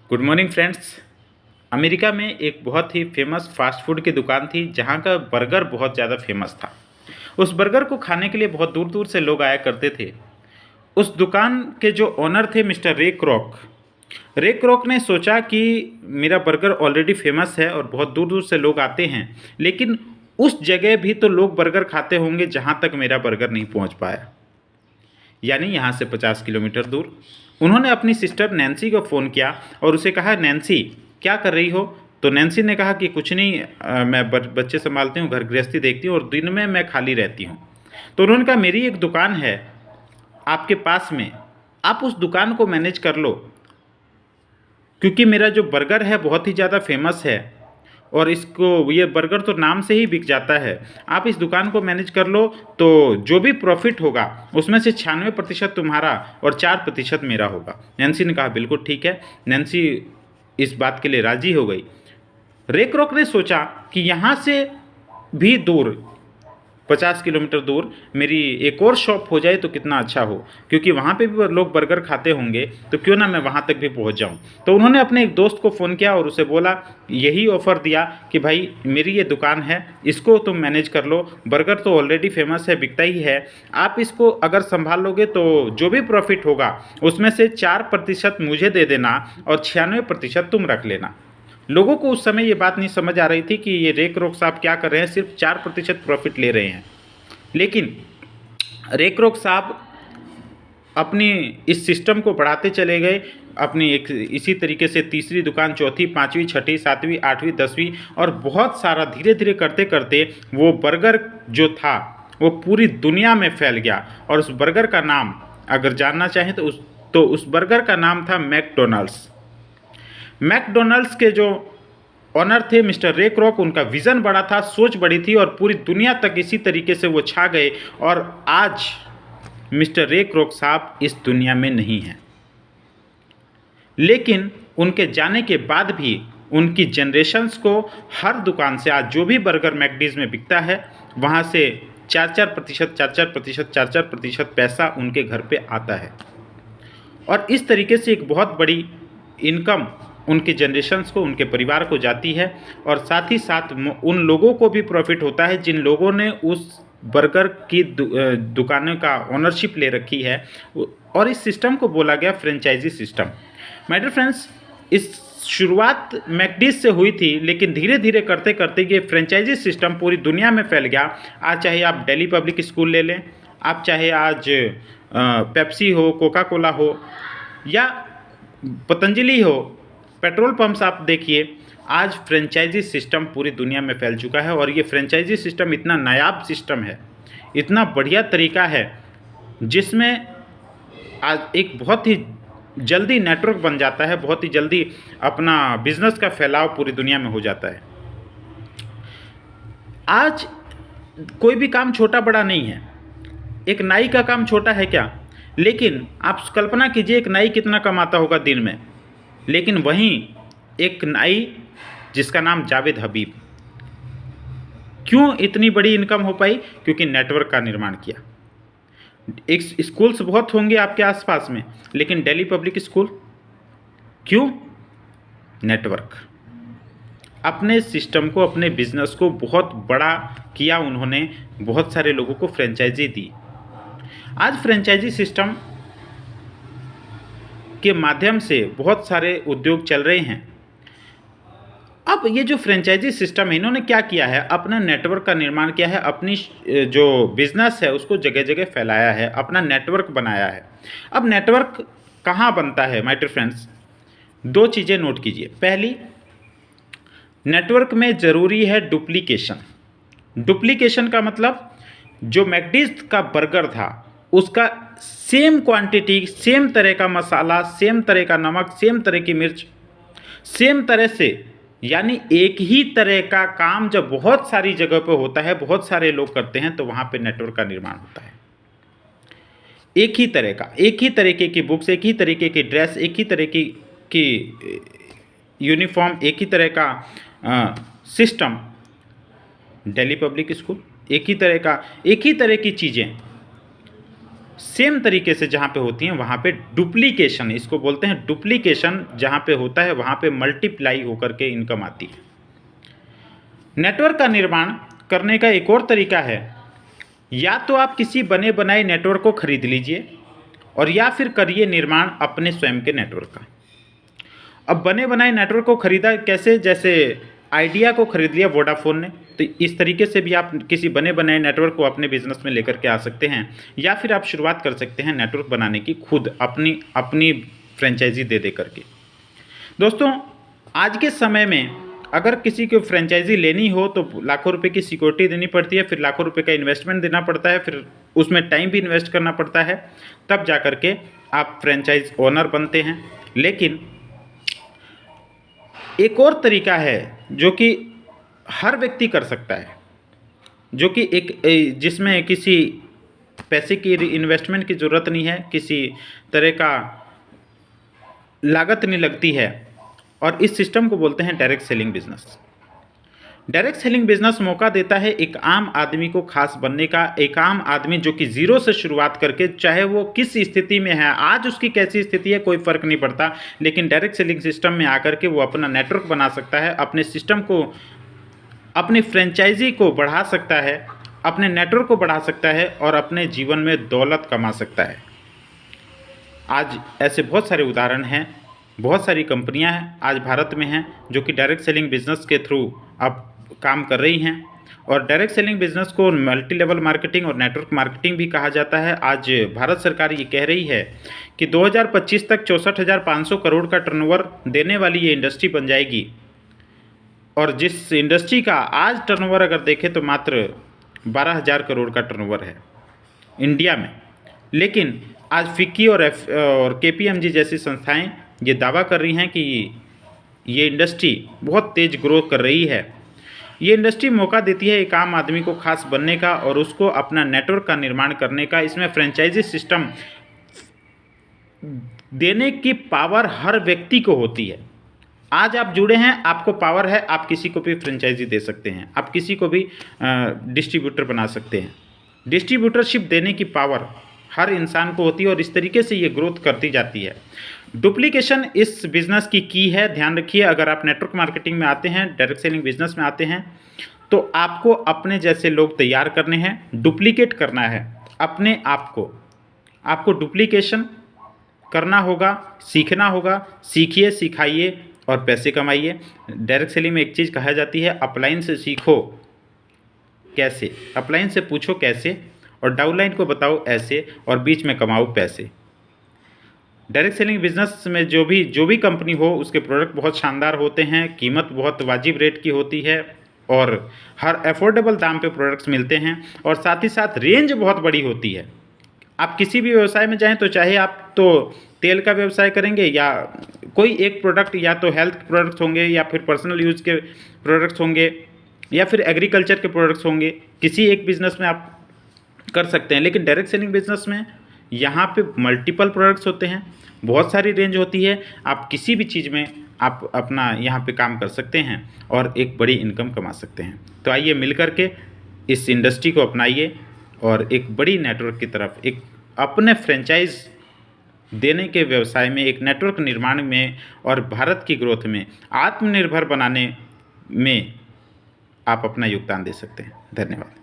Good morning friends. America में एक बहुत ही फेमस फास्ट फूड की दुकान थी जहाँ का बर्गर बहुत ज़्यादा फेमस था। उस बर्गर को खाने के लिए बहुत दूर दूर से लोग आया करते थे। उस दुकान के जो ओनर थे मिस्टर रे क्रॉक ने सोचा कि मेरा बर्गर ऑलरेडी फेमस है और बहुत दूर दूर से लोग आते हैं, लेकिन उस जगह भी तो लोग बर्गर खाते होंगे जहाँ तक मेरा बर्गर नहीं पहुँच पाया, यानी यहाँ से 50 किलोमीटर दूर। उन्होंने अपनी सिस्टर नैन्सी को फ़ोन किया और उसे कहा, नैन्सी क्या कर रही हो? तो नैन्सी ने कहा कि कुछ नहीं, मैं बच्चे संभालती हूँ, घर गृहस्थी देखती हूँ और दिन में मैं खाली रहती हूँ। तो उन्होंने कहा, मेरी एक दुकान है आपके पास में, आप उस दुकान को मैनेज कर लो, क्योंकि मेरा जो बर्गर है बहुत ही ज़्यादा फेमस है और इसको ये बर्गर तो नाम से ही बिक जाता है। आप इस दुकान को मैनेज कर लो तो जो भी प्रॉफिट होगा उसमें से 96% तुम्हारा और 4% मेरा होगा। नैन्सी ने कहा, बिल्कुल ठीक है। नैन्सी इस बात के लिए राज़ी हो गई। रे क्रॉक ने सोचा कि यहाँ से भी दूर 50 किलोमीटर दूर मेरी एक और शॉप हो जाए तो कितना अच्छा हो, क्योंकि वहाँ पे भी लोग बर्गर खाते होंगे, तो क्यों ना मैं वहाँ तक भी पहुँच जाऊँ। तो उन्होंने अपने एक दोस्त को फ़ोन किया और उसे बोला, यही ऑफ़र दिया कि भाई मेरी ये दुकान है, इसको तुम मैनेज कर लो, बर्गर तो ऑलरेडी फेमस है, बिकता ही है, आप इसको अगर संभाल लोगे तो जो भी प्रॉफिट होगा उसमें से 4% मुझे दे देना और 96% तुम रख लेना। लोगों को उस समय ये बात नहीं समझ आ रही थी कि ये रे क्रॉक साहब क्या कर रहे हैं, सिर्फ 4% प्रॉफिट ले रहे हैं। लेकिन रे क्रॉक साहब अपनी इस सिस्टम को बढ़ाते चले गए। अपनी एक इसी तरीके से तीसरी दुकान, चौथी, पाँचवीं, छठी, सातवीं, आठवीं, 10वीं और बहुत सारा धीरे धीरे करते करते वो बर्गर जो था वो पूरी दुनिया में फैल गया। और उस बर्गर का नाम अगर जानना चाहें तो उस बर्गर का नाम था मैकडोनल्ड्स। मैकडोनल्ड्स के जो ऑनर थे मिस्टर रे क्रॉक, उनका विज़न बड़ा था, सोच बड़ी थी और पूरी दुनिया तक इसी तरीके से वो छा गए। और आज मिस्टर रे क्रॉक साहब इस दुनिया में नहीं हैं, लेकिन उनके जाने के बाद भी उनकी जनरेशन्स को हर दुकान से आज जो भी बर्गर मैकडीज़ में बिकता है वहाँ से 4% पैसा उनके घर पे आता है। और इस तरीके से एक बहुत बड़ी इनकम उनके जनरेशन्स को, उनके परिवार को जाती है और साथ ही साथ उन लोगों को भी प्रॉफिट होता है जिन लोगों ने उस बर्गर की दुकानों का ओनरशिप ले रखी है। और इस सिस्टम को बोला गया franchise system. My dear friends, इस शुरुआत मैकडीज से हुई थी, लेकिन धीरे धीरे करते करते ये फ्रेंचाइजी सिस्टम पूरी दुनिया में फैल गया। आज चाहे आप दिल्ली पब्लिक स्कूल ले लें, आप चाहे आज पेप्सी हो, कोका कोला हो या पतंजलि हो, पेट्रोल पंप्स आप देखिए, आज फ्रेंचाइजी सिस्टम पूरी दुनिया में फैल चुका है। और ये फ्रेंचाइजी सिस्टम इतना नायाब सिस्टम है, इतना बढ़िया तरीका है, जिसमें आज एक बहुत ही जल्दी नेटवर्क बन जाता है, बहुत ही जल्दी अपना बिजनेस का फैलाव पूरी दुनिया में हो जाता है। आज कोई भी काम छोटा बड़ा नहीं है। एक नाई का काम छोटा है क्या? लेकिन आप कल्पना कीजिए एक नाई कितना कमाता होगा दिन में। लेकिन वहीं एक नाई जिसका नाम जावेद हबीब, क्यों इतनी बड़ी इनकम हो पाई? क्योंकि नेटवर्क का निर्माण किया। एक स्कूल्स बहुत होंगे आपके आसपास में, लेकिन दिल्ली पब्लिक स्कूल क्यों? नेटवर्क। अपने सिस्टम को, अपने बिजनेस को बहुत बड़ा किया उन्होंने, बहुत सारे लोगों को फ्रेंचाइजी दी। आज फ्रेंचाइजी सिस्टम के माध्यम से बहुत सारे उद्योग चल रहे हैं। अब ये जो फ्रेंचाइजी सिस्टम है, इन्होंने क्या किया है? अपना नेटवर्क का निर्माण किया है, अपनी जो बिजनेस है उसको जगह जगह फैलाया है, अपना नेटवर्क बनाया है। अब नेटवर्क कहाँ बनता है माय डियर फ्रेंड्स? दो चीज़ें नोट कीजिए। पहली, नेटवर्क में ज़रूरी है डुप्लीकेशन। डुप्लीकेशन का मतलब जो मैकडीज का बर्गर था उसका सेम क्वांटिटी, सेम तरह का मसाला, सेम तरह का नमक, सेम तरह की मिर्च, सेम तरह से, यानी एक ही तरह का काम जब बहुत सारी जगह पे होता है, बहुत सारे लोग करते हैं, तो वहाँ पे नेटवर्क का निर्माण होता है। एक ही तरह का, एक ही तरीके की बुक्स, एक ही तरीके की ड्रेस, एक ही तरह की यूनिफॉर्म, एक ही तरह का सिस्टम, दिल्ली पब्लिक स्कूल, एक ही तरह की चीज़ें, सेम तरीके से जहाँ पे होती हैं वहाँ पे डुप्लीकेशन, इसको बोलते हैं डुप्लीकेशन, जहाँ पे होता है वहाँ पे मल्टीप्लाई होकर के इनकम आती है। नेटवर्क का निर्माण करने का एक और तरीका है, या तो आप किसी बने बनाए नेटवर्क को खरीद लीजिए और या फिर करिए निर्माण अपने स्वयं के नेटवर्क का। अब बने बनाए नेटवर्क को खरीदा कैसे, जैसे आइडिया को खरीद लिया वोडाफोन ने, तो इस तरीके से भी आप किसी बने बनाए नेटवर्क को अपने बिजनेस में लेकर के आ सकते हैं, या फिर आप शुरुआत कर सकते हैं नेटवर्क बनाने की खुद अपनी फ्रेंचाइजी दे करके। दोस्तों, आज के समय में अगर किसी को फ्रेंचाइजी लेनी हो तो लाखों रुपए की सिक्योरिटी देनी पड़ती है, फिर लाखों रुपए का इन्वेस्टमेंट देना पड़ता है, फिर उसमें टाइम भी इन्वेस्ट करना पड़ता है, तब जा कर के आप फ्रेंचाइज ओनर बनते हैं। लेकिन एक और तरीका है जो कि हर व्यक्ति कर सकता है, जो कि जिसमें किसी पैसे की इन्वेस्टमेंट की ज़रूरत नहीं है, किसी तरह का लागत नहीं लगती है, और इस सिस्टम को बोलते हैं direct selling business. Direct selling business मौका देता है एक आम आदमी को खास बनने का। एक आम आदमी जो कि जीरो से शुरुआत करके, चाहे वो किस स्थिति में है, आज उसकी कैसी स्थिति है कोई फ़र्क नहीं पड़ता, लेकिन डायरेक्ट सेलिंग सिस्टम में आकर के वो अपना नेटवर्क बना सकता है, अपने सिस्टम को, अपनी फ्रेंचाइजी को बढ़ा सकता है, अपने नेटवर्क को बढ़ा सकता है और अपने जीवन में दौलत कमा सकता है। आज ऐसे बहुत सारे उदाहरण हैं, बहुत सारी कंपनियां हैं आज भारत में हैं जो कि डायरेक्ट सेलिंग बिजनेस के थ्रू अब काम कर रही हैं। और डायरेक्ट सेलिंग बिजनेस को मल्टी लेवल मार्केटिंग और नेटवर्क मार्केटिंग भी कहा जाता है। आज भारत सरकार ये कह रही है कि 2025 तक 64,500 करोड़ का टर्नओवर देने वाली ये इंडस्ट्री बन जाएगी, और जिस इंडस्ट्री का आज टर्नओवर अगर देखें तो मात्र 12,000 करोड़ का टर्नओवर है इंडिया में। लेकिन आज फिक्की और KPMG जैसी संस्थाएं ये दावा कर रही हैं कि ये इंडस्ट्री बहुत तेज़ ग्रोथ कर रही है। ये इंडस्ट्री मौका देती है एक आम आदमी को खास बनने का और उसको अपना नेटवर्क का निर्माण करने का। इसमें फ्रेंचाइजी सिस्टम देने की पावर हर व्यक्ति को होती है। आज आप जुड़े हैं, आपको पावर है, आप किसी को भी फ्रेंचाइजी दे सकते हैं, आप किसी को भी डिस्ट्रीब्यूटर बना सकते हैं। डिस्ट्रीब्यूटरशिप देने की पावर हर इंसान को होती है और इस तरीके से ये ग्रोथ करती जाती है। डुप्लीकेशन इस बिज़नेस की है, ध्यान रखिए। अगर आप नेटवर्क मार्केटिंग में आते हैं, डायरेक्ट सेलिंग बिजनेस में आते हैं, तो आपको अपने जैसे लोग तैयार करने हैं, डुप्लीकेट करना है अपने आप को। आपको डुप्लीकेशन करना होगा, सीखना होगा। सीखिए, सिखाइए और पैसे कमाइए। डायरेक्ट सेलिंग में एक चीज़ कहा जाती है, अपलाइन से सीखो कैसे, अपलाइन से पूछो कैसे, और डाउनलाइन को बताओ ऐसे, और बीच में कमाओ पैसे। डायरेक्ट सेलिंग बिजनेस में जो भी कंपनी हो, उसके प्रोडक्ट बहुत शानदार होते हैं, कीमत बहुत वाजिब रेट की होती है और हर अफोर्डेबल दाम पे प्रोडक्ट्स मिलते हैं, और साथ ही साथ रेंज बहुत बड़ी होती है। आप किसी भी व्यवसाय में जाएं तो चाहे आप तो तेल का व्यवसाय करेंगे या कोई एक प्रोडक्ट, या तो हेल्थ प्रोडक्ट्स होंगे या फिर पर्सनल यूज़ के प्रोडक्ट्स होंगे या फिर एग्रीकल्चर के प्रोडक्ट्स होंगे, किसी एक बिज़नेस में आप कर सकते हैं। लेकिन डायरेक्ट सेलिंग बिजनेस में यहाँ पे मल्टीपल प्रोडक्ट्स होते हैं, बहुत सारी रेंज होती है। आप किसी भी चीज़ में आप अपना यहाँ पे काम कर सकते हैं और एक बड़ी इनकम कमा सकते हैं। तो आइए मिल कर के इस इंडस्ट्री को अपनाइए और एक बड़ी नेटवर्क की तरफ, एक अपने फ्रेंचाइज देने के व्यवसाय में, एक नेटवर्क निर्माण में और भारत की ग्रोथ में, आत्मनिर्भर बनाने में आप अपना योगदान दे सकते हैं। धन्यवाद।